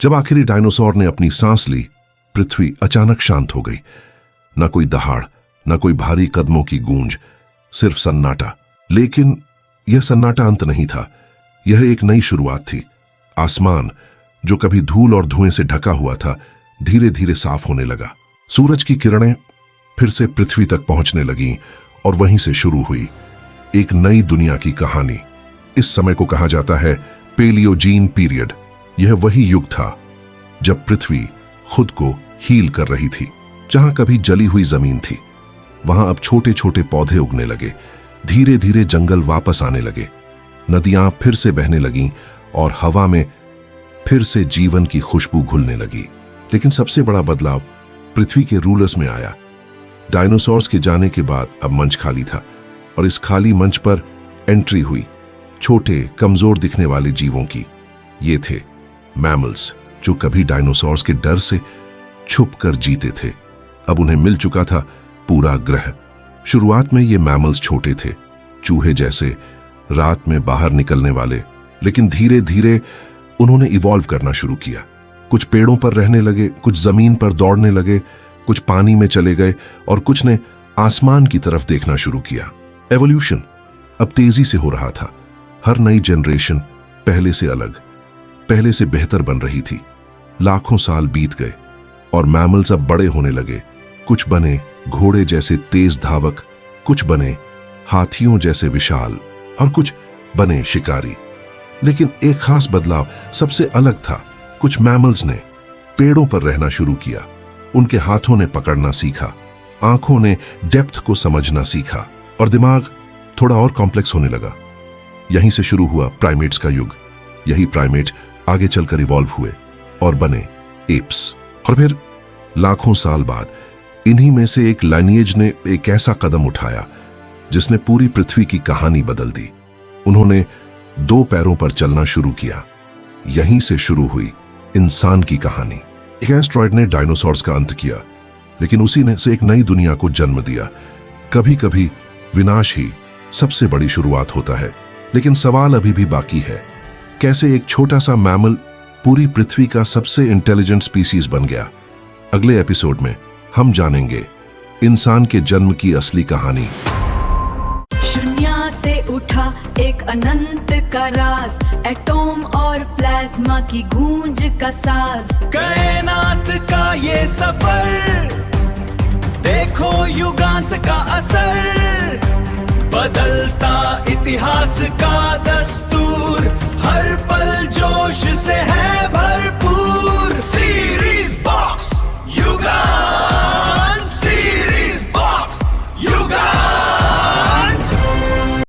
जब आखिरी डायनासोर ने अपनी सांस ली, पृथ्वी अचानक शांत हो गई। न कोई दहाड़, न कोई भारी कदमों की गूंज, सिर्फ सन्नाटा। लेकिन यह सन्नाटा अंत नहीं था, यह एक नई शुरुआत थी। आसमान जो कभी धूल और धुएं से ढका हुआ था, धीरे धीरे साफ होने लगा। सूरज की किरणें फिर से पृथ्वी तक पहुंचने लगीं और वहीं से शुरू हुई एक नई दुनिया की कहानी। इस समय को कहा जाता है पेलियोजीन पीरियड। यह वही युग था जब पृथ्वी खुद को हील कर रही थी। जहां कभी जली हुई जमीन थी, वहां अब छोटे छोटे पौधे उगने लगे। धीरे धीरे जंगल वापस आने लगे, नदियां फिर से बहने लगीं और हवा में फिर से जीवन की खुशबू घुलने लगी। लेकिन सबसे बड़ा बदलाव पृथ्वी के रूलर्स में आया। डायनासोर्स के जाने के बाद अब मंच खाली था और इस खाली मंच पर एंट्री हुई छोटे कमजोर दिखने वाले जीवों की। ये थे मैमल्स, जो कभी डायनासोर्स के डर से छुप कर जीते थे। अब उन्हें मिल चुका था पूरा ग्रह। शुरुआत में ये मैमल्स छोटे थे, चूहे जैसे, रात में बाहर निकलने वाले। लेकिन धीरे धीरे उन्होंने इवॉल्व करना शुरू किया। कुछ पेड़ों पर रहने लगे, कुछ जमीन पर दौड़ने लगे, कुछ पानी में चले गए और कुछ ने आसमान की तरफ देखना शुरू किया। एवोल्यूशन अब तेजी से हो रहा था। हर नई जनरेशन पहले से अलग, पहले से बेहतर बन रही थी। लाखों साल बीत गए और मैमल्स अब बड़े होने लगे। कुछ बने घोड़े जैसे तेज धावक, कुछ बने हाथियों जैसे विशाल और कुछ बने शिकारी। लेकिन एक खास बदलाव सबसे अलग था। कुछ मैमल्स ने पेड़ों पर रहना शुरू किया। उनके हाथों ने पकड़ना सीखा, आंखों ने डेप्थ को समझना सीखा और दिमाग थोड़ा और कॉम्प्लेक्स होने लगा। यहीं से शुरू हुआ प्राइमेट्स का युग। यही प्राइमेट आगे चलकर इवॉल्व हुए और बने एप्स। और फिर लाखों साल बाद इन्हीं में से एक लाइनिएज ने एक ऐसा कदम उठाया जिसने पूरी पृथ्वी की कहानी बदल दी। उन्होंने 2 पैरों पर चलना शुरू किया। यहीं से शुरू हुई इंसान की कहानी। एक एस्ट्रॉयड ने डायनासोर्स का अंत किया, लेकिन उसी ने से एक नई दुनिया को जन्म दिया। कभी कभी विनाश ही सबसे बड़ी शुरुआत होता है। लेकिन सवाल अभी भी बाकी है, कैसे एक छोटा सा मैमल पूरी पृथ्वी का सबसे इंटेलिजेंट स्पीसीज बन गया। अगले एपिसोड में हम जानेंगे इंसान के जन्म की असली कहानी। शून्य से उठा एक अनंत का राज, एटॉम और प्लाज्मा की गूंज का साज। कायनात का ये सफर, देखो युगांत का असर। बदलता इतिहास का दस्तूर, हर पल जोश से है भरपूर।